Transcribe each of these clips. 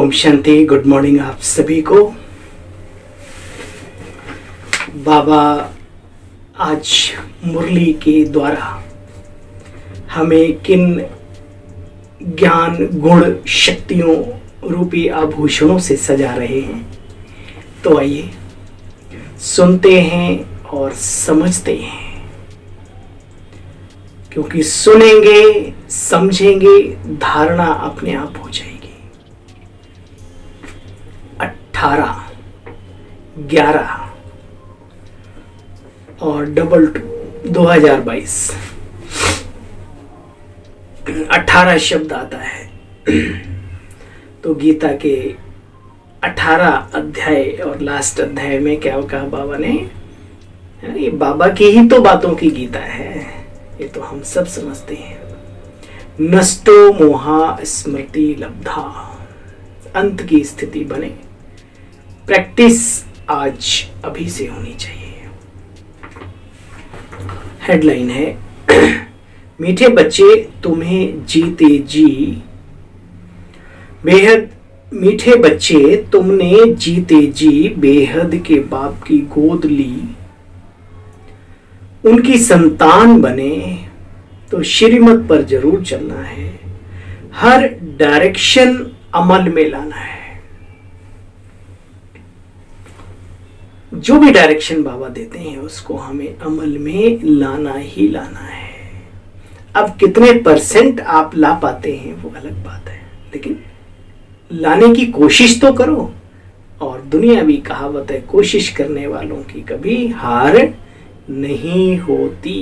Om Shanti. Good morning आप सभी को। बाबा आज मुरली के द्वारा हमें किन ज्ञान गुण शक्तियों रूपी आभूषणों से सजा रहे हैं, तो आइए सुनते हैं और समझते हैं, क्योंकि सुनेंगे समझेंगे धारणा अपने आप हो जाएगी। 18, 11 और 22 2022 18 शब्द आता है। तो गीता के 18 अध्याय और लास्ट अध्याय में क्या कहा बाबा ने? ये बाबा की ही तो बातों की गीता है, ये तो हम सब समझते हैं। नष्टो मोहा स्मृति लब्धा, अंत की स्थिति बने। प्रैक्टिस आज अभी से होनी चाहिए। हेडलाइन है मीठे बच्चे तुम्हें जीते जी बेहद। मीठे बच्चे तुमने जीते जी बेहद के बाप की गोद ली। उनकी संतान बने तो श्रीमत पर जरूर चलना है। हर डायरेक्शन अमल में लाना है। जो भी डायरेक्शन बाबा देते हैं उसको हमें अमल में लाना ही लाना है। अब कितने परसेंट आप ला पाते हैं वो अलग बात है, लेकिन लाने की कोशिश तो करो। और दुनियावी कहावत है, कोशिश करने वालों की कभी हार नहीं होती।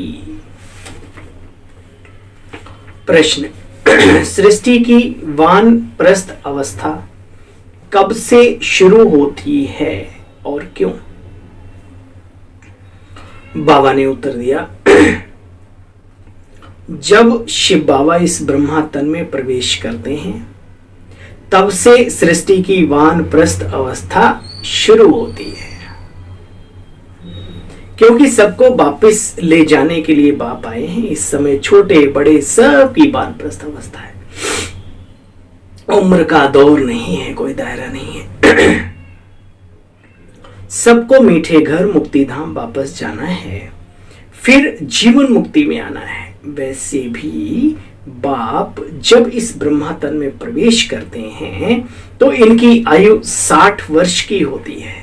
प्रश्न, सृष्टि की वानप्रस्थ अवस्था कब से शुरू होती है और क्यों? बाबा ने उत्तर दिया, जब शिव बाबा इस ब्रह्मा तन में प्रवेश करते हैं तब से सृष्टि की वानप्रस्थ अवस्था शुरू होती है, क्योंकि सबको वापस ले जाने के लिए बाप आए हैं। इस समय छोटे बड़े सब की वानप्रस्थ अवस्था है। उम्र का दौर नहीं है, कोई दायरा नहीं है। सबको मीठे घर मुक्ति धाम वापस जाना है, फिर जीवन मुक्ति में आना है। वैसे भी बाप जब इस ब्रह्मा तन में प्रवेश करते हैं तो इनकी आयु 60 वर्ष की होती है।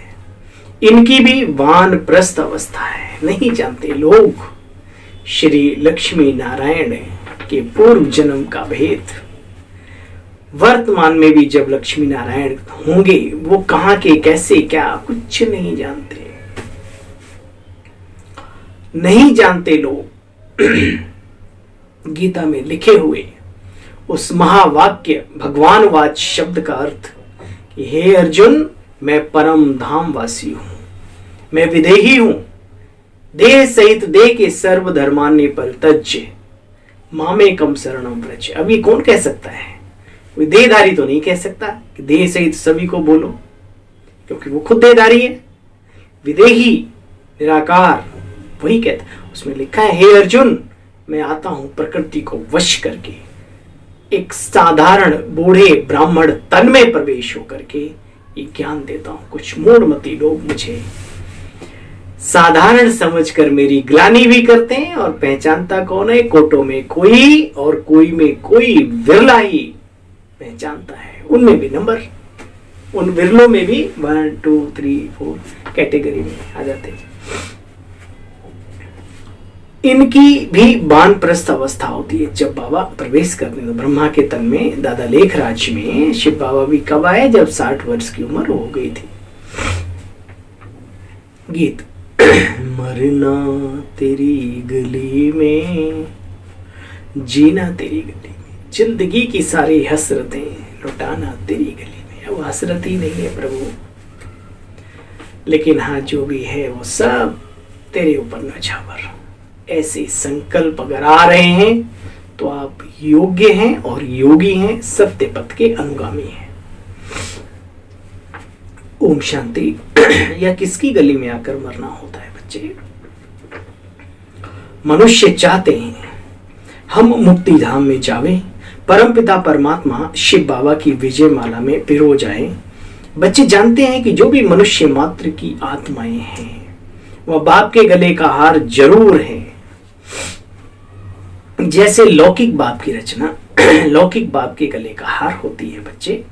इनकी भी वानप्रस्थ अवस्था है। नहीं जानते लोग श्री लक्ष्मी नारायण के पूर्व जन्म का भेद। वर्तमान में भी जब लक्ष्मी नारायण होंगे वो कहां के, कैसे, क्या, कुछ नहीं जानते। नहीं जानते लोग गीता में लिखे हुए उस महावाक्य भगवान वाच शब्द का अर्थ कि हे अर्जुन, मैं परम धाम वासी हूं, मैं विदेही हूं। देह सहित देह के सर्व धर्मान्य परित्यज्य मामेकम शरणम व्रज। अब ये कौन कह सकता है? कोई देहधारी तो नहीं कह सकता कि देह सहित सभी को बोलो, क्योंकि वो खुद देहधारी है। विदेही निराकार वही कहता। उसमें लिखा है, हे अर्जुन, मैं आता हूं प्रकृति को वश करके, एक साधारण बूढ़े ब्राह्मण तन में प्रवेश होकर के ये ज्ञान देता हूं। कुछ मूढ़मती लोग मुझे साधारण समझकर मेरी ग्लानि भी करते हैं और पहचानता कौन है? कोटों में कोई और कोई में कोई विरला ही पहचानता है। उनमें भी नंबर, उन विरलों में भी 1 2 3 4 कैटेगरी में आ जाते हैं। इनकी भी वानप्रस्थ अवस्था होती है जब बाबा प्रवेश करते हैं। तो ब्रह्मा के तन में दादा लेखराज में शिव बाबा भी कब आए? जब 60 वर्ष की उम्र हो गई थी। गीत, मरना तेरी गली में, जीना तेरी गली में, जिंदगी की सारी हसरतें लुटाना तेरी गली में। वो हसरत ही नहीं है प्रभु, लेकिन हाँ जो भी है वो सब तेरे ऊपर नछावर। ऐसे संकल्प अगर आ रहे हैं तो आप योग्य हैं और योगी हैं, सत्य पथ के अनुगामी हैं। ओम शांति। या किसकी गली में आकर मरना होता है बच्चे? मनुष्य चाहते हैं हम मुक्ति धाम में जावें, परमपिता परमात्मा शिव बाबा की विजय माला में पिरो जाए। बच्चे जानते हैं कि जो भी मनुष्य मात्र की आत्माएं हैं वह बाप के गले का हार जरूर है। जैसे लौकिक बाप की रचना लौकिक बाप के गले का हार होती है बच्चे,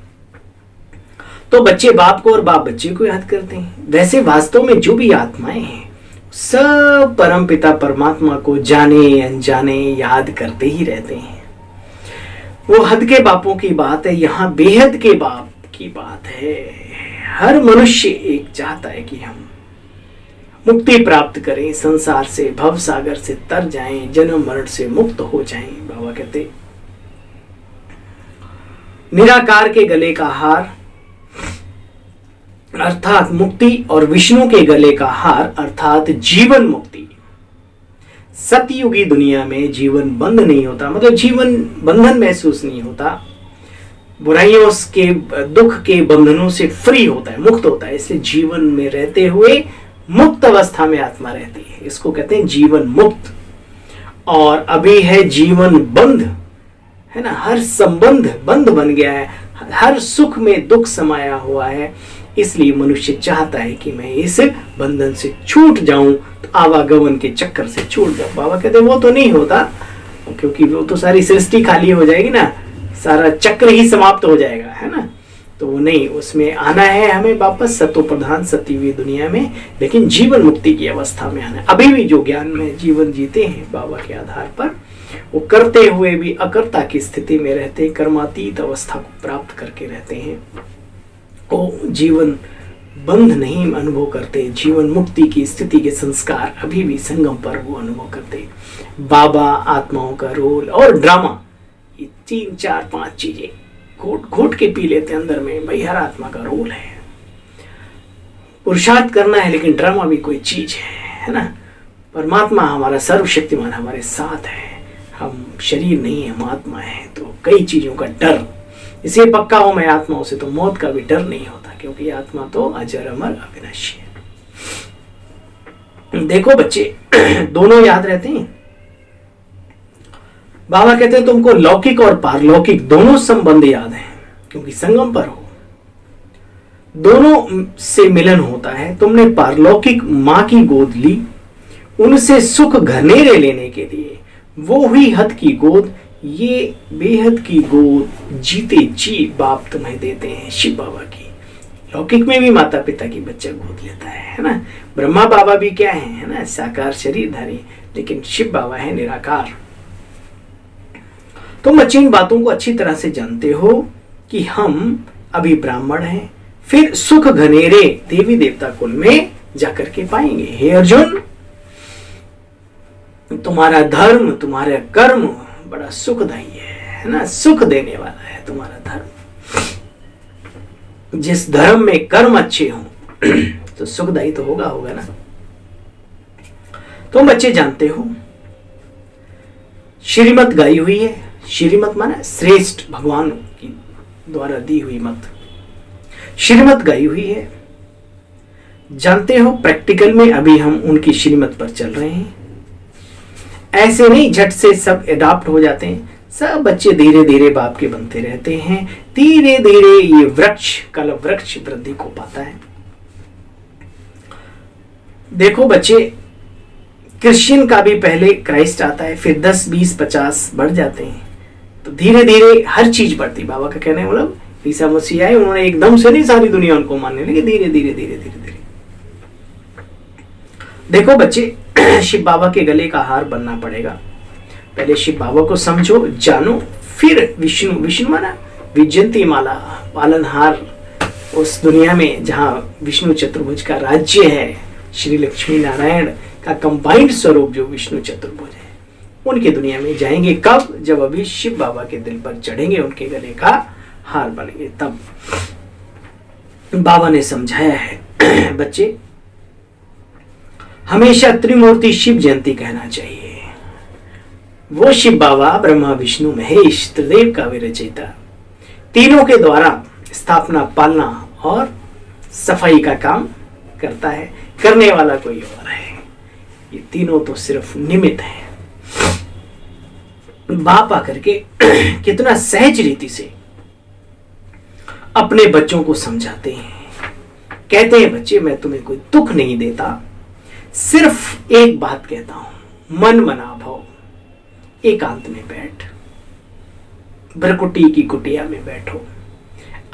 तो बच्चे बाप को और बाप बच्चे को याद करते हैं। वैसे वास्तव में जो भी आत्माएं हैं सब परमपिता परमात्मा को जाने अनजाने याद करते ही रहते हैं। वो हद के बापों की बात है, यहाँ बेहद के बाप की बात है। हर मनुष्य एक चाहता है कि हम मुक्ति प्राप्त करें, संसार से भव सागर से तर जाएं, जन्म मरण से मुक्त हो जाएं। बाबा कहते निराकार के गले का हार अर्थात मुक्ति और विष्णु के गले का हार अर्थात जीवन मुक्ति। सतयुगी दुनिया में जीवन बंद नहीं होता, मतलब जीवन बंधन महसूस नहीं होता, बुराइयों के दुख के बंधनों से फ्री होता है, मुक्त होता है। इसलिए जीवन में रहते हुए मुक्त अवस्था में आत्मा रहती है, इसको कहते हैं जीवन मुक्त। और अभी है जीवन बंध, है ना, हर संबंध बंद बन गया है, हर सुख में दुख समाया हुआ है। इसलिए मनुष्य चाहता है कि मैं इस बंधन से छूट जाऊं, तो आवागमन के चक्कर से छूट जाऊं। बाबा कहते वो तो नहीं होता, क्योंकि वो तो सारी सृष्टि खाली हो जाएगी ना, सारा चक्र ही समाप्त हो जाएगा, है ना। तो वो नहीं, उसमें आना है हमें वापस सतो प्रधान सत्ययुगी दुनिया में, लेकिन जीवन मुक्ति की अवस्था में आना है। अभी भी जो ज्ञान में जीवन जीते हैं बाबा के आधार पर, वो करते हुए भी अकर्ता की स्थिति में रहते हैं, कर्मातीत अवस्था को प्राप्त करके रहते हैं। वो जीवन बंध नहीं अनुभव करते, जीवन मुक्ति की स्थिति के संस्कार अभी भी संगम पर वो अनुभव करते। बाबा आत्माओं का रोल और ड्रामा, ये 3 4 5 चीजें घोट घोट के पी लेते हैं अंदर में। भाई हर आत्मा का रोल है, पुरुषार्थ करना है, लेकिन ड्रामा भी कोई चीज है ना। परमात्मा हमारा सर्वशक्तिमान हमारे साथ है, हम शरीर नहीं हम आत्मा है। तो कई चीजों का डर, इसे पक्का हो मैं आत्माओं से, तो मौत का भी डर नहीं होता, क्योंकि आत्मा तो अजर अमर अविनाशी है। देखो बच्चे दोनों याद रहते हैं। बाबा कहते हैं तुमको लौकिक और पारलौकिक दोनों संबंध याद हैं, क्योंकि संगम पर हो, दोनों से मिलन होता है। तुमने पारलौकिक मां की गोद ली, उनसे सुख घनेरे लेने के लिए वो हुई हद की गोद। ये बेहद की गोद जीते जी बाप तुम्हें देते हैं शिव बाबा की। लौकिक में भी माता पिता की बच्चा गोद लेता है ना। ब्रह्मा बाबा भी क्या है ना, साकार शरीरधारी, लेकिन शिव बाबा है निराकार। तुम बच्चे इन बातों को अच्छी तरह से जानते हो कि हम अभी ब्राह्मण हैं, फिर सुख घनेरे देवी देवता कुल में जाकर के पाएंगे। हे अर्जुन, तुम्हारा धर्म तुम्हारा कर्म बड़ा सुखदायी है ना, सुख देने वाला है तुम्हारा धर्म। जिस धर्म में कर्म अच्छे हों तो सुखदायी तो होगा ना। तुम बच्चे जानते हो श्रीमत गाई हुई है। श्रीमत माना श्रेष्ठ, भगवान की द्वारा दी हुई मत, श्रीमत गाई हुई है। जानते हो प्रैक्टिकल में अभी हम उनकी श्रीमत पर चल रहे हैं। ऐसे नहीं झट से सब एडॉप्ट हो जाते हैं, सब बच्चे धीरे धीरे बाप के बनते रहते हैं। धीरे धीरे ये वृक्ष कल वृक्ष वृद्धि को पाता है। देखो बच्चे, क्रिश्चियन का भी पहले क्राइस्ट आता है, फिर 10 20 50 बढ़ जाते हैं, तो धीरे धीरे हर चीज बढ़ती। बाबा का कहना है मतलब ईसा मसीह आए, उन्होंने एकदम से नहीं सारी दुनिया उनको मानने लगी, धीरे धीरे धीरे धीरे धीरे। देखो बच्चे, शिव बाबा के गले का हार बनना पड़ेगा। पहले शिव बाबा को समझो जानो, फिर विष्णु, विष्णु माना विजयंती माला, पालनहार। उस दुनिया में जहां विष्णु चतुर्भुज का राज्य है, श्री लक्ष्मी नारायण का कंबाइंड स्वरूप जो विष्णु चतुर्भुज है, उनकी दुनिया में जाएंगे। कब? जब अभी शिव बाबा के दिल पर चढ़ेंगे, उनके गले का हार बनेंगे, तब। बाबा ने समझाया है बच्चे, हमेशा त्रिमूर्ति शिव जयंती कहना चाहिए। वो शिव बाबा ब्रह्मा विष्णु महेश त्रिदेव का विरचयिता, तीनों के द्वारा स्थापना पालना और सफाई का काम करता है, करने वाला कोई और है। ये तीनों तो सिर्फ निमित्त है। बाप आकर के कितना सहज रीति से अपने बच्चों को समझाते हैं। कहते हैं बच्चे मैं तुम्हें कोई दुख नहीं देता, सिर्फ एक बात कहता हूं, मन मना भव, एकांत में बैठ, भ्रकुटी की कुटिया में बैठो,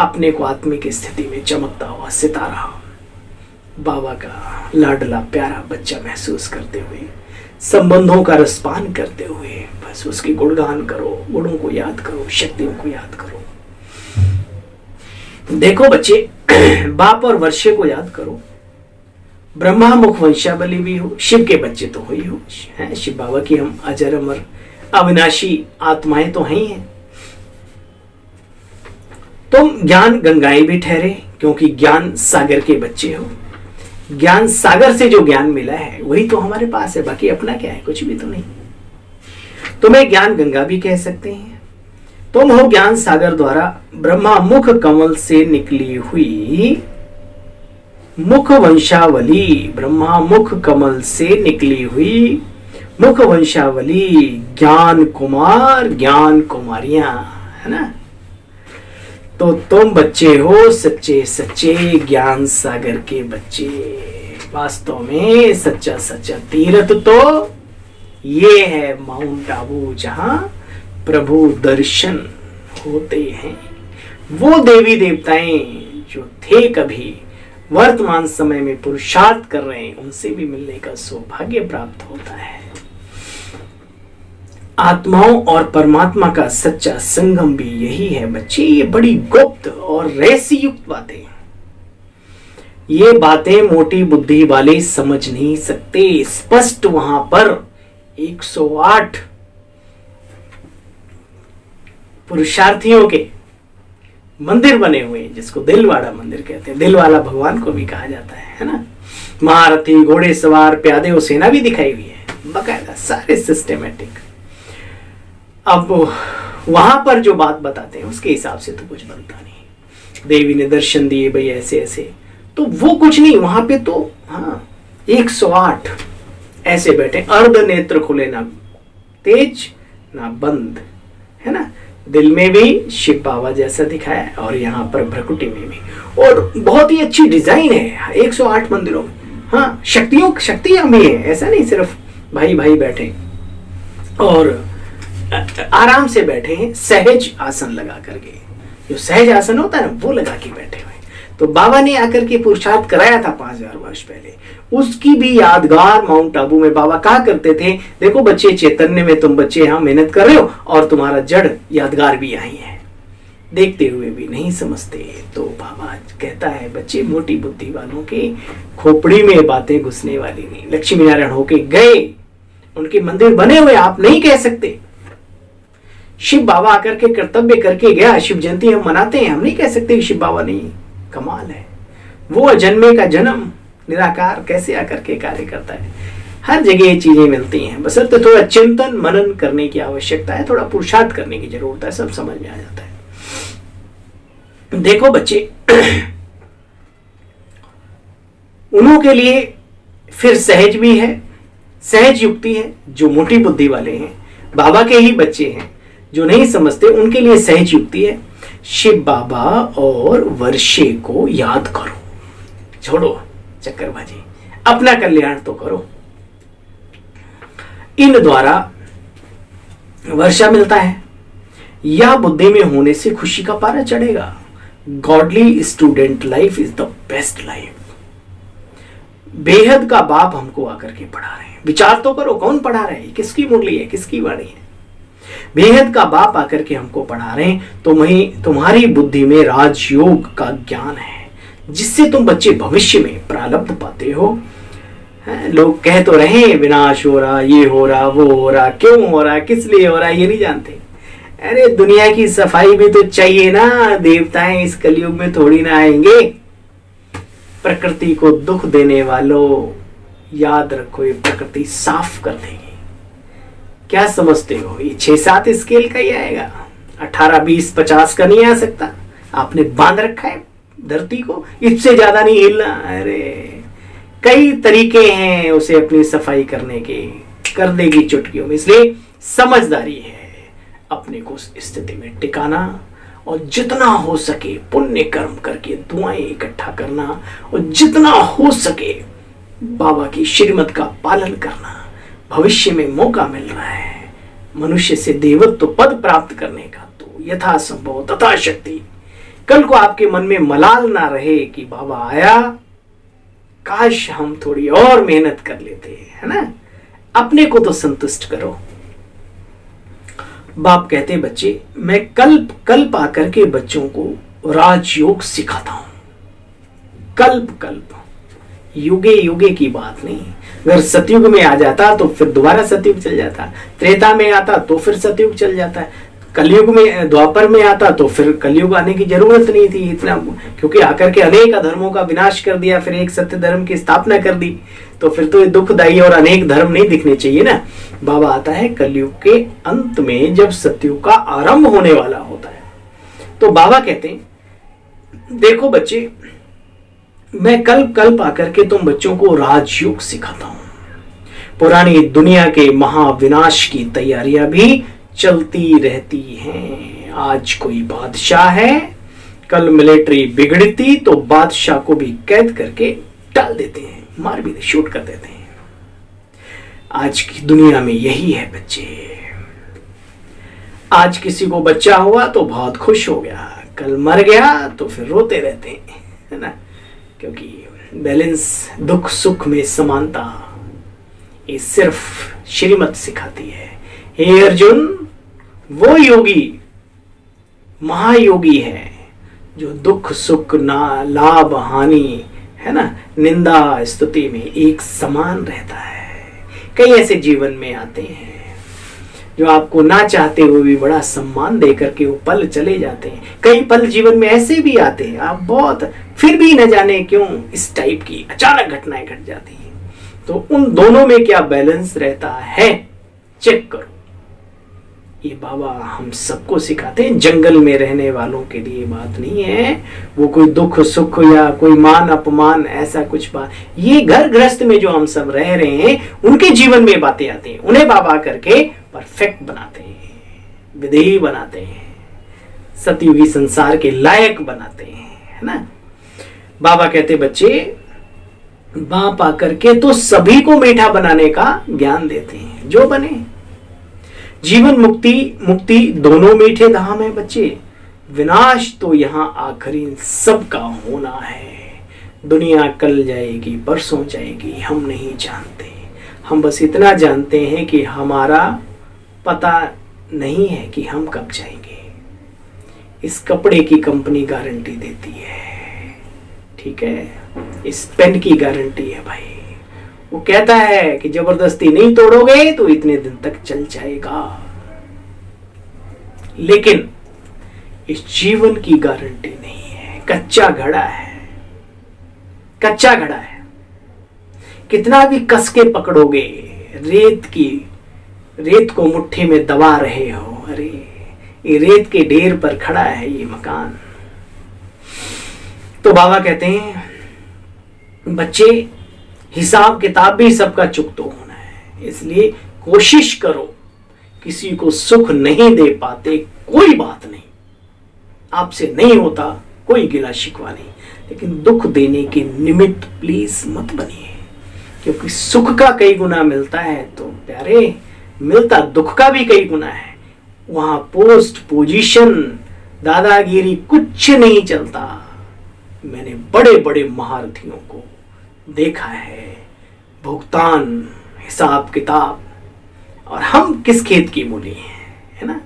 अपने को आत्मिक स्थिति में चमकता हुआ सितारा बाबा का लाडला प्यारा बच्चा महसूस करते हुए, संबंधों का रसपान करते हुए बस उसकी गुणगान करो, गुणों को याद करो, शक्तियों को याद करो। देखो बच्चे, बाप और वर्षे को याद करो। ब्रह्मा मुख वंशावली भी हो, शिव के बच्चे तो हो ही हो, हैं शिव बाबा की हम अजर अमर अविनाशी आत्माएं तो हैं ही हैं। तुम ज्ञान गंगाएं भी ठहरे, क्योंकि ज्ञान सागर के बच्चे हो। ज्ञान सागर से जो ज्ञान मिला है वही तो हमारे पास है, बाकी अपना क्या है, कुछ भी तो नहीं। तुम्हें ज्ञान गंगा भी कह सकते हैं। तुम हो ज्ञान सागर द्वारा ब्रह्मा मुख कमल से निकली हुई मुख वंशावली, ब्रह्मा मुख कमल से निकली हुई मुख वंशावली, ज्ञान कुमार ज्ञान कुमारियां, है ना। तो तुम बच्चे हो सच्चे सच्चे ज्ञान सागर के बच्चे। वास्तव में सच्चा सच्चा तीर्थ तो ये है माउंट आबू, जहां प्रभु दर्शन होते हैं। वो देवी देवताएं जो थे कभी, वर्तमान समय में पुरुषार्थ कर रहे हैं, उनसे भी मिलने का सौभाग्य प्राप्त होता है। आत्माओं और परमात्मा का सच्चा संगम भी यही है बच्चे। ये बड़ी गुप्त और रहस्य युक्त बातें, ये बातें मोटी बुद्धि वाले समझ नहीं सकते। स्पष्ट वहां पर 108 पुरुषार्थियों के मंदिर बने हुए हैं, जिसको दिलवाड़ा मंदिर कहते हैं। दिलवाला भगवान को भी कहा जाता है ना। महारथी, घोड़े सवार, प्यादे और सेना भी दिखाई हुई है बकायदा, सारे सिस्टेमेटिक। अब वहां पर जो बात बताते हैं उसके हिसाब से तो कुछ बनता नहीं। देवी ने दर्शन दिए भाई ऐसे ऐसे, तो वो कुछ नहीं। वहां पे तो हाँ 108 ऐसे बैठे, अर्ध नेत्र खुले, ना तेज ना बंद, है ना। दिल में भी शिव बाबा जैसा दिखाया है और यहाँ पर भ्रकुटी में भी, और बहुत ही अच्छी डिजाइन है 108 मंदिरों में। हाँ शक्तियां भी है, ऐसा नहीं सिर्फ भाई भाई बैठे और आराम से बैठे हैं, सहज आसन लगा करके। जो सहज आसन होता है ना, वो लगा के बैठे हुए। तो बाबा ने आकर के पुरुषार्थ कराया था 5000 वर्ष पहले, उसकी भी यादगार माउंट आबू में बाबा कहा करते थे, देखो बच्चे, चैतन्य में तुम बच्चे यहाँ मेहनत कर रहे हो और तुम्हारा जड़ यादगार भी यही है। देखते हुए भी नहीं समझते। तो बाबा कहता है बच्चे, मोटी बुद्धि वालों के खोपड़ी में बातें घुसने वाली नहीं। लक्ष्मी नारायण होके गए, उनके मंदिर बने हुए, आप नहीं कह सकते। शिव बाबा आकर के कर्तव्य करके गया, शिव जयंती हम मनाते हैं, हम नहीं कह सकते कि शिव बाबा नहीं। कमाल है, वो अजन्मे का जन्म निराकार कैसे आकर के कार्य करता है। हर जगह ये चीजें मिलती हैं, बशर्ते थोड़ा चिंतन मनन करने की आवश्यकता है, थोड़ा पुरुषार्थ करने की जरूरत है, सब समझ में आ जाता है। देखो बच्चे, उन्हों के लिए फिर सहज भी है, सहज युक्ति है। जो मोटी बुद्धि वाले हैं, बाबा के ही बच्चे हैं, जो नहीं समझते, उनके लिए सहज युक्ति है। शिव बाबा और वर्षे को याद करो, छोड़ो चक्करबाजी, अपना कल्याण तो करो। इन द्वारा वर्षा मिलता है, या बुद्धि में होने से खुशी का पारा चढ़ेगा। Godly student life is the best life. बेहद का बाप हमको आकर के पढ़ा रहे हैं। विचार तो करो, कौन पढ़ा रहे हैं, किसकी मुरली है, किसकी वाणी है। बेहद का बाप आकर के हमको पढ़ा रहे हैं। तुम्हारी बुद्धि में राजयोग का ज्ञान है, जिससे तुम बच्चे भविष्य में प्रारब्ध पाते हो। लोग कह तो रहे विनाश हो रहा, ये हो रहा, वो हो रहा, क्यों हो रहा, किस लिए हो रहा, ये नहीं जानते। अरे दुनिया की सफाई भी तो चाहिए ना। देवताएं इस कलयुग में थोड़ी ना आएंगे। प्रकृति को दुख देने वालों, याद रखो ये प्रकृति साफ कर देगी। क्या समझते हो, ये 6-7 स्केल का ही आएगा, 18, 20, 50 का नहीं आ सकता। आपने बांध रखा है धरती को, इससे ज्यादा नहीं हिलना। अरे कई तरीके हैं उसे अपनी सफाई करने के, कर देगी चुटकियों में। इसलिए समझदारी है, अपने को उस स्थिति में टिकाना और जितना हो सके पुण्य कर्म करके दुआएं इकट्ठा करना और जितना हो सके बाबा की श्रीमत का पालन करना। भविष्य में मौका मिल रहा है मनुष्य से देवत्व पद प्राप्त करने का, तो यथासंभव तथा शक्ति कल को आपके मन में मलाल ना रहे कि बाबा आया, काश हम थोड़ी और मेहनत कर लेते, है ना। अपने को तो संतुष्ट करो। बाप कहते बच्चे मैं कल्प कल्प आकर के बच्चों को राजयोग सिखाता हूं। कल्प कल्प, युगे युगे की बात नहीं। अगर सतयुग में आ जाता तो फिर दोबारा सतयुग चल जाता, त्रेता में आता तो फिर सतयुग चल जाता, कलयुग में द्वापर में आता तो फिर कलयुग आने की जरूरत नहीं थी इतना, क्योंकि आकर के अनेक अधर्मों का विनाश कर दिया, फिर एक सत्य धर्म की स्थापना कर दी। तो फिर तो ये दुखदायी और अनेक धर्म नहीं दिखने चाहिए ना। बाबा आता है कलयुग के अंत में, जब सतयुग का आरंभ होने वाला होता है। तो बाबा कहते हैं देखो बच्चे, मैं कल्प कल्प आकर के तुम बच्चों को राजयोग सिखाता हूं। पुरानी दुनिया के महाविनाश की तैयारियां भी चलती रहती हैं। आज कोई बादशाह है, कल मिलिट्री बिगड़ती तो बादशाह को भी कैद करके डाल देते हैं, मार भी शूट कर देते हैं। आज की दुनिया में यही है बच्चे। आज किसी को बच्चा हुआ तो बहुत खुश हो गया, कल मर गया तो फिर रोते रहते हैं, है ना। क्योंकि बैलेंस, दुख सुख में समानता, ये सिर्फ श्रीमत सिखाती है। हे अर्जुन, वो योगी महायोगी है जो दुख सुख ना लाभ हानि, है ना, निंदा स्तुति में एक समान रहता है। कई ऐसे जीवन में आते हैं जो आपको ना चाहते हुए भी बड़ा सम्मान दे करके वो पल चले जाते हैं। कई पल जीवन में ऐसे भी आते हैं आप बहुत, फिर भी न जाने क्यों इस टाइप की अचानक घटनाएं घट जाती हैं। तो उन दोनों में क्या बैलेंस रहता है, चेक करो। ये बाबा हम सबको सिखाते हैं। जंगल में रहने वालों के लिए बात नहीं है, वो कोई दुख सुख या कोई मान अपमान ऐसा कुछ बात। ये घर गृहस्थ में जो हम सब रह रहे हैं उनके जीवन में बातें आती हैं, उन्हें बाबा करके परफेक्ट बनाते हैं, विधेयी बनाते हैं, सतयुगी संसार के लायक बनाते हैं, है ना। बाबा कहते बच्चे बाप आकर के तो सभी को मीठा बनाने का ज्ञान देते हैं, जो बने। जीवन मुक्ति मुक्ति दोनों मीठे धाम है बच्चे। विनाश तो यहां आखिरी सबका होना है। दुनिया कल जाएगी परसों जाएगी, हम नहीं जानते। हम बस इतना जानते हैं कि हमारा पता नहीं है कि हम कब जाएंगे। इस कपड़े की कंपनी गारंटी देती है, ठीक है, इस पेन की गारंटी है भाई। वो कहता है कि जबरदस्ती नहीं तोड़ोगे तो इतने दिन तक चल जाएगा, लेकिन इस जीवन की गारंटी नहीं है। कच्चा घड़ा है, कच्चा घड़ा है। कितना भी कस के पकड़ोगे, रेत को मुट्ठी में दबा रहे हो। अरे ये रेत के ढेर पर खड़ा है ये मकान। तो बाबा कहते हैं बच्चे हिसाब किताब भी सबका चुकतो होना है, इसलिए कोशिश करो। किसी को सुख नहीं दे पाते कोई बात नहीं, आपसे नहीं होता कोई गिला शिकवा नहीं, लेकिन दुख देने के निमित्त प्लीज मत बनिए, क्योंकि सुख का कई गुना मिलता है तो प्यारे, मिलता दुख का भी कई गुना है। वहां पोस्ट पोजीशन दादागिरी कुछ नहीं चलता। मैंने बड़े बड़े महारथियों को देखा है, भुगतान हिसाब किताब, और हम किस खेत की मूली हैं, है ना।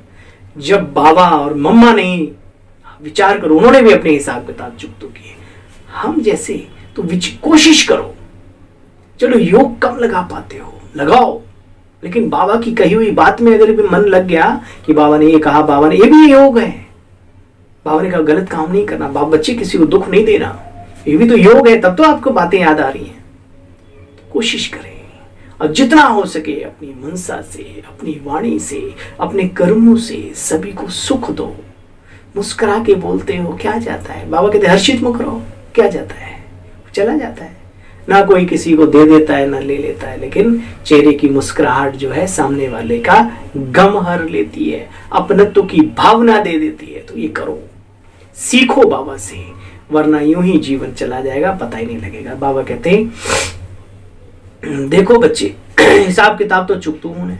जब बाबा और मम्मा नहीं, विचार करो, उन्होंने भी अपने हिसाब किताब चुकतो किए। हम जैसे तो कोशिश करो। चलो योग कम लगा पाते हो, लगाओ, लेकिन बाबा की कही हुई बात में अगर भी मन लग गया कि बाबा ने ये कहा, बाबा ने ये भी योग है, बाबा ने कहा गलत काम नहीं करना, बाप बच्चे किसी को दुख नहीं देना, ये भी तो योग है, तब तो आपको बातें याद आ रही हैं। तो कोशिश करें और जितना हो सके अपनी मनसा से, अपनी वाणी से, अपने कर्मों से सभी को सुख दो। मुस्कुरा के बोलते हो क्या जाता है, बाबा कहते हर्षित मुख रहो, क्या जाता है, चला जाता है। ना कोई किसी को दे देता है ना ले लेता है, लेकिन चेहरे की मुस्कुराहट जो है सामने वाले का गम हर लेती है, अपनत्व की भावना दे देती है। तो ये करो, सीखो बाबा से, वरना यूं ही जीवन चला जाएगा, पता ही नहीं लगेगा। बाबा कहते हैं देखो बच्चे, हिसाब किताब तो चुकतू हूं,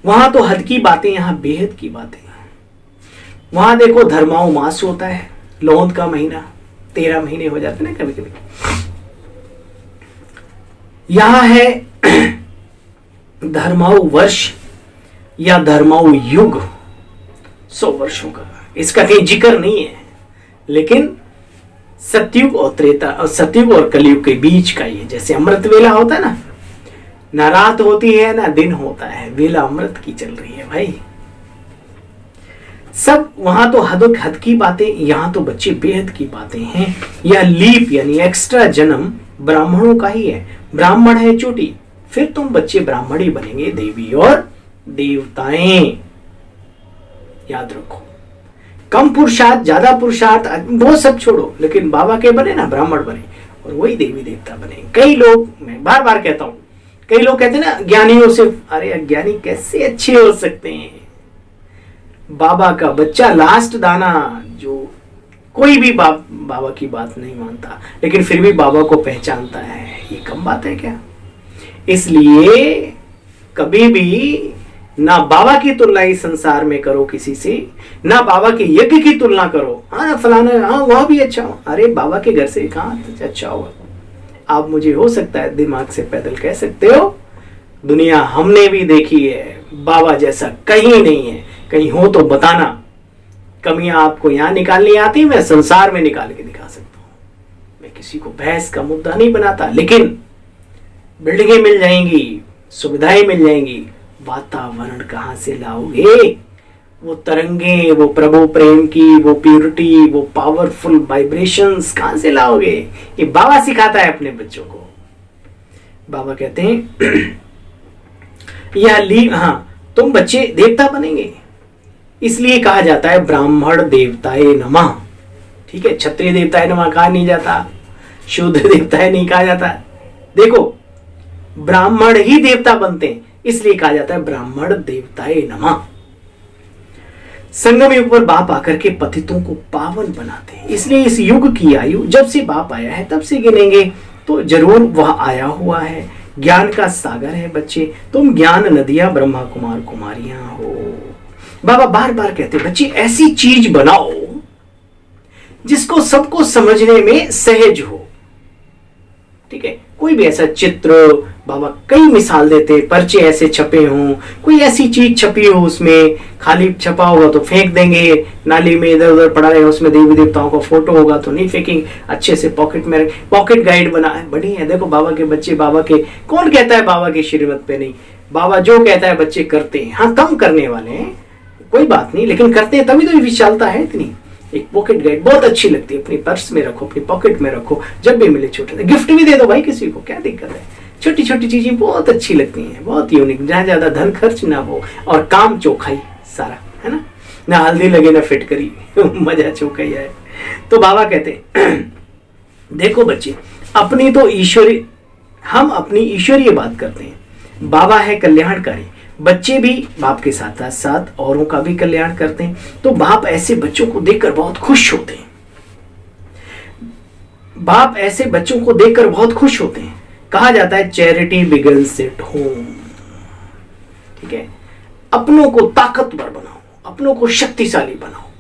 वहां तो हद की बातें, यहां बेहद की बातें। वहां देखो धर्माओ मास होता है, लौंद का महीना 13 महीने हो जाते ना कभी कभी। यहां है धर्माऊ वर्ष या धर्माऊ युग 100 वर्षों का, इसका कहीं जिक्र नहीं है, लेकिन सतयुग और त्रेता और सतयुग और कलयुग के बीच का ये, जैसे अमृत वेला होता है ना रात होती है ना दिन होता है, वेला अमृत की चल रही है भाई। सब वहां तो हद की बातें, यहां तो बच्चे बेहद की बातें हैं। यह लीप यानी एक्स्ट्रा जन्म ब्राह्मणों का ही है, ब्राह्मण है चोटी, फिर तुम बच्चे ब्राह्मण ही बनेंगे, देवी और देवताएं, याद रखो। कम पुरुषार्थ ज्यादा पुरुषार्थ वो सब छोड़ो, लेकिन बाबा के बने ना, ब्राह्मण बने और वही देवी देवता बने। कई लोग, मैं बार बार कहता हूं, कई लोग कहते हैं ना ज्ञानियों से, अरे अज्ञानी कैसे अच्छे हो सकते हैं। बाबा का बच्चा लास्ट दाना, जो कोई भी बाबा की बात नहीं मानता लेकिन फिर भी बाबा को पहचानता है, ये कम बात है क्या? इसलिए कभी भी ना बाबा की तुलना इस संसार में करो किसी से, ना बाबा के यज्ञ की तुलना करो। हाँ फलाना, हाँ वह भी अच्छा हो, अरे बाबा के घर से कहाँ अच्छा होगा। आप मुझे हो सकता है दिमाग से पैदल कह सकते हो, दुनिया हमने भी देखी है, बाबा जैसा कहीं नहीं है, कहीं हो तो बताना। कमियां आपको यहां निकालनी आती, मैं संसार में निकाल के दिखा सकता हूं। मैं किसी को बहस का मुद्दा नहीं बनाता, लेकिन बिल्डिंगें मिल जाएंगी, सुविधाएं मिल जाएंगी, वातावरण कहां से लाओगे? वो तरंगे, वो प्रभु प्रेम की वो प्यूरिटी, वो पावरफुल वाइब्रेशंस कहां से लाओगे? ये बाबा सिखाता है अपने बच्चों को। बाबा कहते हैं हाँ तुम बच्चे देवता बनेंगे, इसलिए कहा जाता है ब्राह्मण देवताए नमः। ठीक है, क्षत्रिय देवताए नमः कहा नहीं जाता, शूद्र देवताए नहीं कहा जाता। देखो ब्राह्मण ही देवता बनते हैं, इसलिए कहा जाता है ब्राह्मण देवताए नमः। संगम युग पर बाप आकर के पतितों को पावन बनाते हैं, इसलिए इस युग की आयु जब से बाप आया है तब से गिनेंगे तो जरूर वह आया हुआ है। ज्ञान का सागर है बच्चे, तुम ज्ञान नदियां ब्रह्मा कुमार कुमारियां हो। बाबा बार बार कहते बच्चे ऐसी चीज बनाओ जिसको सबको समझने में सहज हो। ठीक है, कोई भी ऐसा चित्र, बाबा कई मिसाल देते, पर्चे ऐसे छपे हों, कोई ऐसी चीज छपी हो, उसमें खाली छपा होगा तो फेंक देंगे नाली में, इधर उधर पड़ा रहे, उसमें देवी देवताओं का फोटो होगा तो नहीं फेंकेंगे, अच्छे से पॉकेट में, पॉकेट गाइड बना है, बनी है। देखो बाबा के बच्चे, बाबा के कौन कहता है बाबा की श्रीमत पे नहीं, बाबा जो कहता है बच्चे करते हैं। हाँ कम करने वाले हैं, कोई बात नहीं, लेकिन करते हैं तभी तो विशालता है इतनी। एक पॉकेट गाइड बहुत अच्छी लगती है, अपनी पर्स में रखो, अपनी पॉकेट में रखो, जब भी मिले छोटे, गिफ्ट भी दे दो भाई किसी को, क्या दिक्कत है। छोटी छोटी चीजें बहुत अच्छी लगती हैं, बहुत यूनिक, जहां ज्यादा धन खर्च ना हो और काम चौखाई सारा, है ना हल्दी लगे ना फिटकरी मजा चौखाई आए। तो बाबा कहते देखो बच्चे, अपनी तो ईश्वरी, हम अपनी ईश्वरीय बात करते हैं, बाबा है कल्याणकारी, बच्चे भी बाप के साथ साथ औरों का भी कल्याण करते हैं। तो बाप ऐसे बच्चों को देखकर बहुत खुश होते हैं, बाप ऐसे बच्चों को देखकर बहुत खुश होते हैं। कहा जाता है चैरिटी बिगिंस एट होम। ठीक है, अपनों को ताकतवर बनाओ, अपनों को शक्तिशाली बनाओ।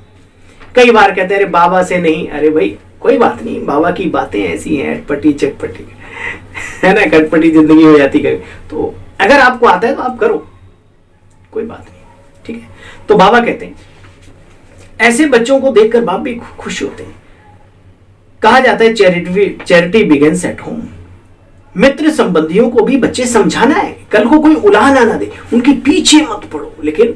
कई बार कहते हैं अरे बाबा से नहीं, अरे भाई कोई बात नहीं, बाबा की बातें ऐसी हैं अटपटी चटपटी है ना, कटपटी जिंदगी हो जाती कभी। तो अगर आपको आता है तो आप करो, कोई बात नहीं। ठीक है, तो बाबा कहते हैं ऐसे बच्चों को देखकर बाप भी खुश होते हैं। कहा जाता है चैरिटी बिगिंस एट होम। मित्र संबंधियों को भी बच्चे समझाना है, कल को कोई उलाहना ना दे, उनके पीछे मत पड़ो, लेकिन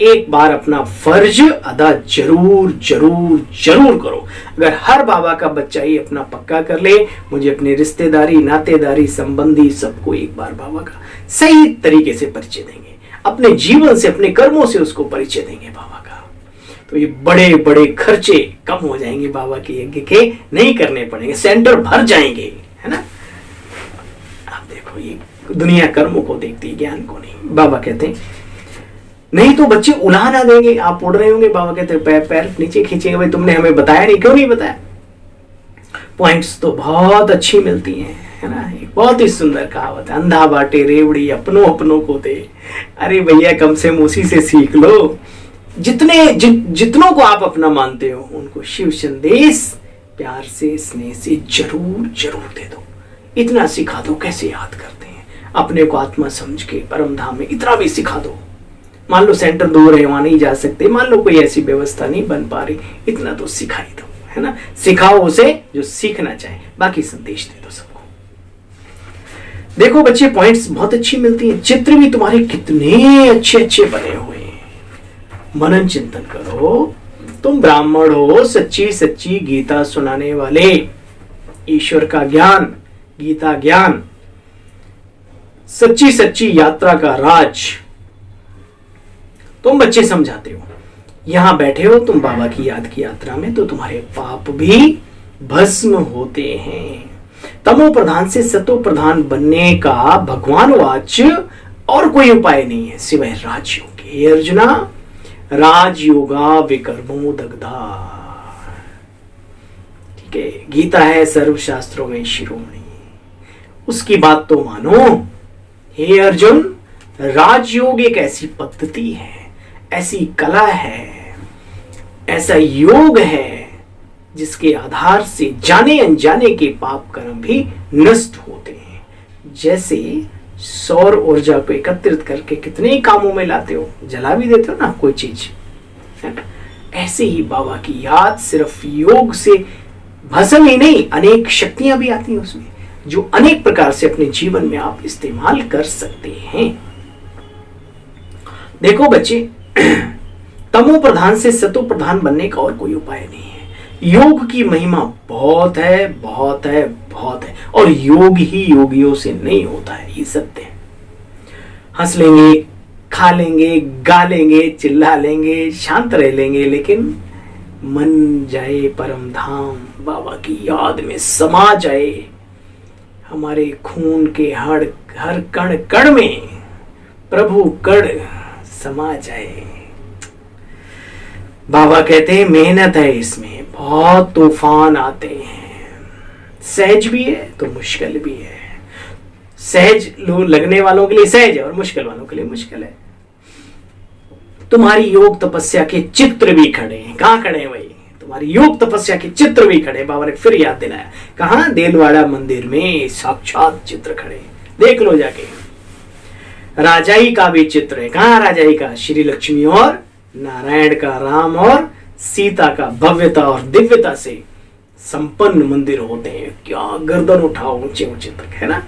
एक बार अपना फर्ज अदा जरूर जरूर जरूर करो। अगर हर बाबा का बच्चा ही अपना पक्का कर ले, मुझे अपने रिश्तेदारी नातेदारी संबंधी सबको एक बार बाबा का सही तरीके से परिचय देंगे, अपने जीवन से अपने कर्मों से उसको परिचय देंगे बाबा का। तो ये बड़े बड़े खर्चे कम हो जाएंगे, बाबा के यज्ञ के नहीं करने पड़ेंगे, सेंटर भर जाएंगे, है ना। आप देखो ये दुनिया कर्मों को देखती है, ज्ञान को नहीं। बाबा कहते हैं नहीं तो बच्चे उड़ा ना देंगे, आप उड़ रहे होंगे, बाबा कहते हैं पैर पैर नीचे खींचेंगे, भाई तुमने हमें बताया नहीं, क्यों नहीं बताया। पॉइंट्स तो बहुत अच्छी मिलती हैं, है ना। एक बहुत ही सुंदर कहावत है, अंधा बाटे रेवड़ी अपनों अपनों को दे। अरे भैया कम से कम उसी से सीख लो। जितनों को आप अपना मानते हो उनको शिव संदेश प्यार से स्नेह से जरूर जरूर दे दो। इतना सिखा दो कैसे याद करते हैं, अपने को आत्मा समझ के परम धाम में इतना भी सिखा दो। मान लो सेंटर दूर है, वहां नहीं जा सकते, मान लो कोई ऐसी व्यवस्था नहीं बन पा रही, इतना तो सिखा ही दो, है ना। सिखाओ उसे जो सीखना चाहे, बाकी संदेश दे दो सबको। देखो बच्चे पॉइंट्स बहुत अच्छी मिलती हैं, चित्र भी तुम्हारे कितने अच्छे अच्छे बने हुए हैं। मनन चिंतन करो, तुम ब्राह्मण हो, सच्ची सच्ची गीता सुनाने वाले, ईश्वर का ज्ञान, गीता ज्ञान, सच्ची सच्ची यात्रा का राज तुम बच्चे समझाते हो। यहां बैठे हो तुम बाबा की याद की यात्रा में, तो तुम्हारे पाप भी भस्म होते हैं। तमो प्रधान से सतो प्रधान बनने का भगवान वाच और कोई उपाय नहीं है सिवाय राजयोग के। हे अर्जुना, राजयोगा विकर्मो दग्धा, ठीक है। गीता है सर्वशास्त्रों में शिरोमणि, उसकी बात तो मानो। हे अर्जुन, राजयोग एक ऐसी पद्धति है, ऐसी कला है, ऐसा योग है जिसके आधार से जाने अनजाने के पाप कर्म भी नष्ट होते हैं। जैसे सौर ऊर्जा को एकत्रित करके कितने कामों में लाते हो, जला भी देते हो ना कोई चीज, है ना। ऐसे ही बाबा की याद सिर्फ योग से भस्म ही नहीं, अनेक शक्तियां भी आती हैं उसमें, जो अनेक प्रकार से अपने जीवन में आप इस्तेमाल कर सकते हैं। देखो बच्चे, तमो प्रधान से सतो प्रधान बनने का और कोई उपाय नहीं है। योग की महिमा बहुत है, बहुत है, बहुत है, और योग ही योगियों से नहीं होता है, ये सत्य है। हंस लेंगे, खा लेंगे, गा लेंगे, चिल्ला लेंगे, शांत रह लेंगे, लेकिन मन जाए परम धाम, बाबा की याद में समा जाए, हमारे खून के हर कण कण में प्रभु कण समा जाए। बाबा कहते हैं मेहनत है इसमें, बहुत तूफान आते हैं, सहज भी है तो मुश्किल भी है। सहज लगने वालों के लिए सहज है और मुश्किल वालों के लिए मुश्किल है। तुम्हारी योग तपस्या के चित्र भी खड़े हैं, कहां खड़े हैं भाई, तुम्हारी योग तपस्या के चित्र भी खड़े। बाबा ने फिर याद दिलाया, कहां, देलवाड़ा मंदिर में साक्षात चित्र खड़े, देख लो जाके। राजाई का भी चित्र है, कहां राजाई का, श्री लक्ष्मी और नारायण का, राम और सीता का भव्यता और दिव्यता से संपन्न मंदिर होते हैं। क्या गर्दन उठाओ ऊंचे ऊंचे तक, है ना।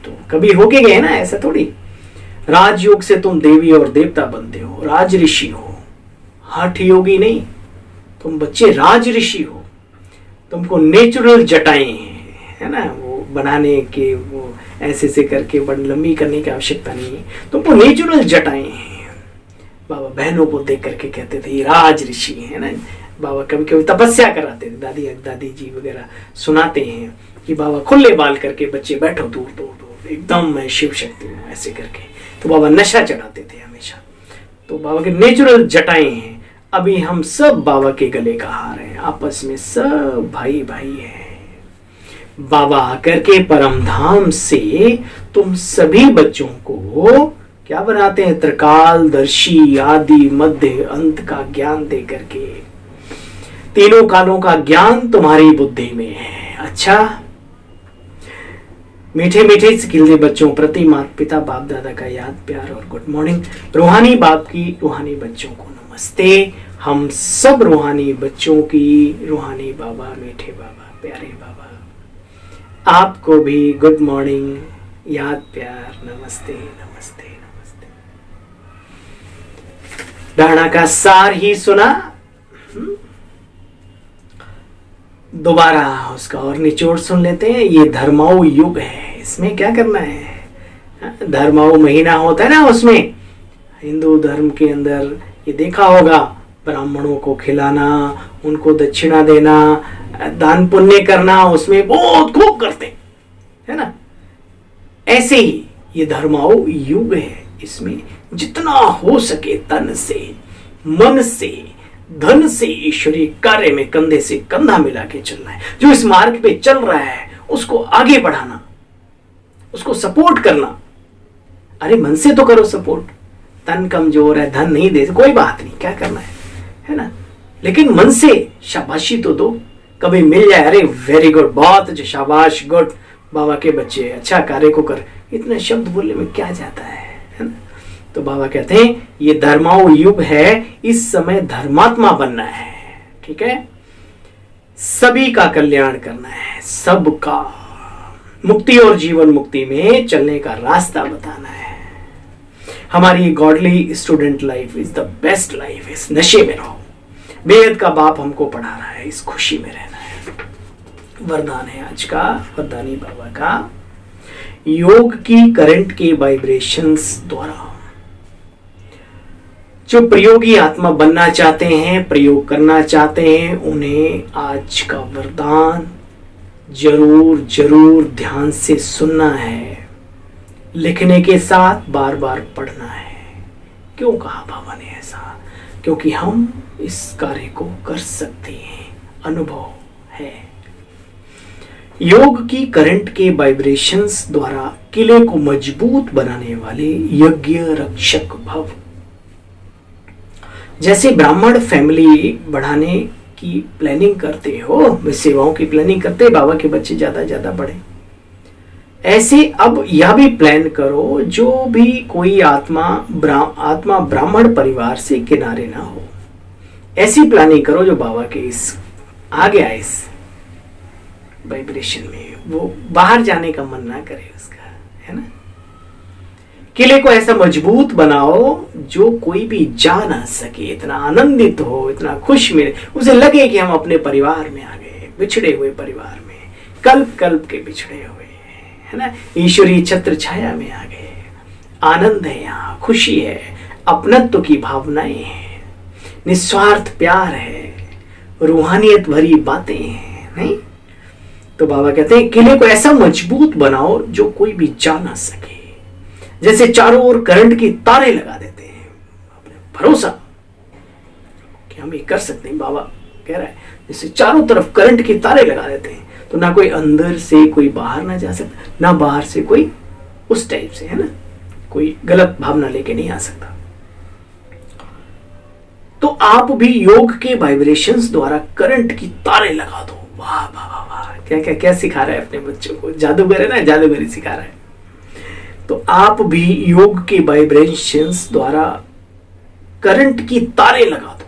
तो कभी होके गए ना, ऐसा थोड़ी। राजयोग से तुम देवी और देवता बनते हो, राज ऋषि हो, हठ योगी नहीं। तुम बच्चे राज ऋषि हो, तुमको नेचुरल जटाएं हैं, है ना, वो बनाने के, वो ऐसे से करके बड़ी लंबी करने की आवश्यकता नहीं है, तुमको नेचुरल जटाएं हैं। बाबा बहनों को देख करके कहते थे ये राज ऋषि है ना। बाबा कभी कभी तपस्या कराते थे, दादी जी वगैरह सुनाते हैं कि बाबा खुले बाल करके बच्चे बैठो दूर दूर दूर, एकदम मैं शिव शक्ति हूँ, ऐसे करके। तो बाबा नशा चढ़ाते थे हमेशा। तो बाबा के नेचुरल जटाएं हैं। अभी हम सब बाबा के गले का हार हैं, आपस में सब भाई भाई हैं। बाबा आकर के परम धाम से तुम सभी बच्चों को क्या बनाते हैं, त्रिकालदर्शी, आदि मध्य अंत का ज्ञान दे करके। तीनों कालों का ज्ञान तुम्हारी बुद्धि में है। अच्छा, मीठे मीठे सिखिलते बच्चों प्रति माता पिता बाप दादा का याद प्यार और गुड मॉर्निंग। रूहानी बाप की रूहानी बच्चों को नमस्ते। हम सब रूहानी बच्चों की रूहानी बाबा, मीठे बाबा, प्यारे बाबा, आपको भी गुड मॉर्निंग, याद प्यार, नमस्ते नमस्ते नमस्ते। धारणा का सार ही सुना, दोबारा उसका और निचोड़ सुन लेते हैं। ये धर्माऊ युग है, इसमें क्या करना है। धर्माऊ महीना होता है ना, उसमें हिंदू धर्म के अंदर ये देखा होगा, ब्राह्मणों को खिलाना, उनको दक्षिणा देना, दान पुण्य करना, उसमें बहुत खूब करते है ना। ऐसे ही ये धर्माओ युग है, इसमें जितना हो सके तन से, मन से, धन से ईश्वरीय कार्य में कंधे से कंधा मिला के चलना है। जो इस मार्ग पे चल रहा है उसको आगे बढ़ाना, उसको सपोर्ट करना। अरे मन से तो करो सपोर्ट, तन कमजोर है, धन नहीं दे, कोई बात नहीं, क्या करना है ना। लेकिन मन से शाबाशी तो दो, कभी मिल जाए, अरे वेरी गुड, बहुत अच्छा, शाबाश, गुड, बाबा के बच्चे, अच्छा कार्य को कर, इतने शब्द बोलने में क्या जाता है ना। तो बाबा कहते हैं ये धर्माओ युग है, इस समय धर्मात्मा बनना है, ठीक है। सभी का कल्याण करना है, सबका मुक्ति और जीवन मुक्ति में चलने का रास्ता बताना है। हमारी godly student life is the best life. इस नशे में रहो, बेहद का बाप हमको पढ़ा रहा है, इस खुशी में रहना है। वरदान है आज का, वरदानी बाबा का, योग की करंट के वाइब्रेशंस द्वारा जो प्रयोगी आत्मा बनना चाहते हैं, प्रयोग करना चाहते हैं, उन्हें आज का वरदान जरूर जरूर ध्यान से सुनना है, लिखने के साथ बार बार पढ़ना है। क्यों कहा बाबा ने ऐसा? क्योंकि हम इस कार्य को कर सकते हैं, अनुभव है। योग की करंट के वाइब्रेशंस द्वारा किले को मजबूत बनाने वाले यज्ञ रक्षक भव। जैसे ब्राह्मण फैमिली बढ़ाने की प्लानिंग करते हो, सेवाओं की प्लानिंग करते, बाबा के बच्चे ज्यादा बढ़े, ऐसे अब यह भी प्लान करो जो भी कोई आत्मा ब्राह्मण परिवार से किनारे ना हो। ऐसी प्लानिंग करो जो बाबा के इस आ गया इस वाइब्रेशन में, वो बाहर जाने का मन ना करे उसका, है ना। किले को ऐसा मजबूत बनाओ जो कोई भी जा ना सके, इतना आनंदित हो, इतना खुश मिले, उसे लगे कि हम अपने परिवार में आ गए, बिछड़े हुए परिवार में, कल्प कल्प के बिछड़े हुए, है ना, ईश्वरीय छत्र छाया में आ गए। आनंद है, यहाँ खुशी है, अपनत्व की भावनाएं हैं, निस्वार्थ प्यार है, रूहानियत भरी बातें हैं, नहीं। तो बाबा कहते हैं किले को ऐसा मजबूत बनाओ जो कोई भी जा ना सके। जैसे चारों ओर करंट की तारे लगा देते हैं, अपने भरोसा कि हम ये कर सकते हैं, बाबा कह रहा है, जैसे चारों तरफ करंट की तारे लगा देते हैं, तो ना कोई अंदर से कोई बाहर ना जा सकता, ना बाहर से कोई उस टाइप से, है ना, कोई गलत भावना लेके नहीं आ सकता। तो आप भी योग के वाइब्रेशंस द्वारा करंट की तारे लगा दो। वाह वाह वाह वाह, क्या क्या क्या सिखा रहा है अपने बच्चों को, जादूगर है ना, जादूगरी सिखा रहा है। तो आप भी योग के वाइब्रेशंस द्वारा करंट की तारे लगा दो।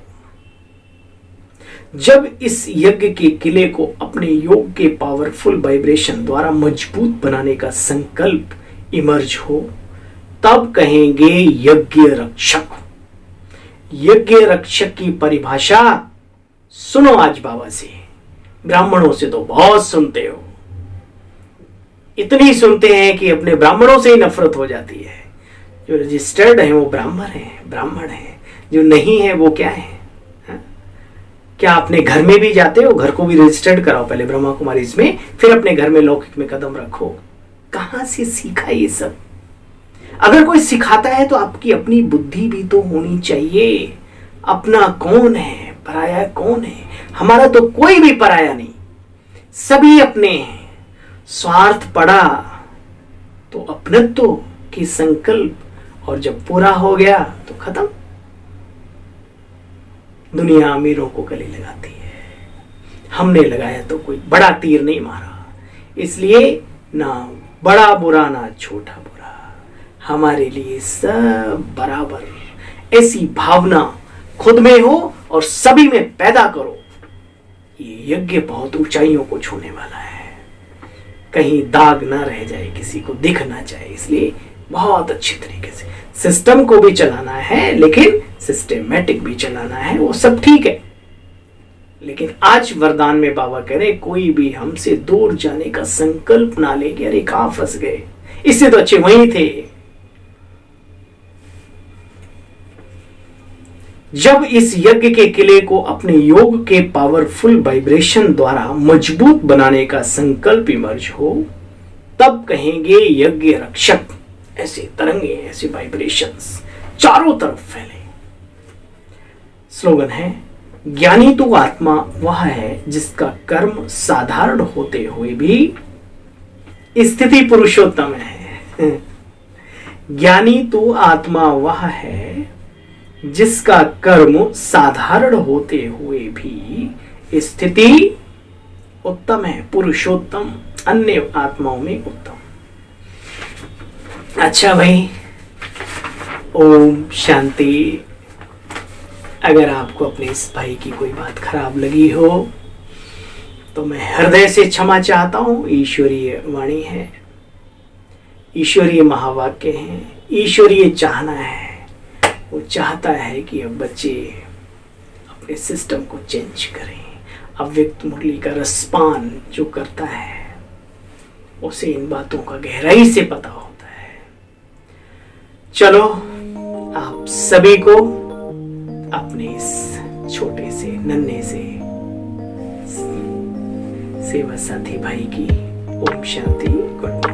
जब इस यज्ञ के किले को अपने योग के पावरफुल वाइब्रेशन द्वारा मजबूत बनाने का संकल्प इमर्ज हो, तब कहेंगे यज्ञ रक्षक। यज्ञ रक्षक की परिभाषा सुनो आज बाबा से। ब्राह्मणों से तो बहुत सुनते हो, इतनी सुनते हैं कि अपने ब्राह्मणों से ही नफरत हो जाती है। जो रजिस्टर्ड है वो ब्राह्मण है, जो नहीं है वो क्या है? क्या अपने घर में भी जाते हो? घर को भी रजिस्टर्ड कराओ पहले ब्रह्मा कुमारी में, फिर अपने घर में लौकिक में कदम रखो। कहां से सीखा ये सब? अगर कोई सिखाता है तो आपकी अपनी बुद्धि भी तो होनी चाहिए। अपना कौन है, पराया कौन है? हमारा तो कोई भी पराया नहीं, सभी अपने हैं। स्वार्थ पड़ा तो अपनत्व की संकल्प, और जब पूरा हो गया तो खत्म। दुनिया अमीरों को गले लगाती है, हमने लगाया तो कोई बड़ा तीर नहीं मारा। इसलिए ना बड़ा बुरा ना छोटा बुरा, हमारे लिए सब बराबर। ऐसी भावना खुद में हो और सभी में पैदा करो। ये यज्ञ बहुत ऊंचाइयों को छूने वाला है, कहीं दाग ना रह जाए, किसी को दिख ना जाए। इसलिए बहुत अच्छे तरीके से सिस्टम को भी चलाना है, लेकिन सिस्टेमेटिक भी चलाना है, वो सब ठीक है। लेकिन आज वरदान में बाबा कह रहे कोई भी हमसे दूर जाने का संकल्प ना ले कि अरे कहां फंस गए, इससे तो अच्छे वहीं थे। जब इस यज्ञ के किले को अपने योग के पावरफुल वाइब्रेशन द्वारा मजबूत बनाने का संकल्प इमर्ज हो, तब कहेंगे यज्ञ रक्षक। ऐसे तरंगे, ऐसे वाइब्रेशंस चारों तरफ फैले। स्लोगन है, ज्ञानी तो आत्मा वह है जिसका कर्म साधारण होते हुए भी स्थिति पुरुषोत्तम है। ज्ञानी तो आत्मा वह है जिसका कर्म साधारण होते हुए भी स्थिति उत्तम है, पुरुषोत्तम, अन्य आत्माओं में उत्तम। अच्छा भाई, ओम शांति। अगर आपको अपने इस भाई की कोई बात खराब लगी हो तो मैं हृदय से क्षमा चाहता हूं। ईश्वरीय वाणी है, ईश्वरीय महावाक्य है, ईश्वरीय चाहना है। वो चाहता है कि अब बच्चे अपने सिस्टम को चेंज करें। अव्यक्त मुरली का रसपान जो करता है उसे इन बातों का गहराई से पता होता है। चलो, आप सभी को अपने इस छोटे से नन्हे से सेवा साथी भाई की ओम शांति, गुड नाइट।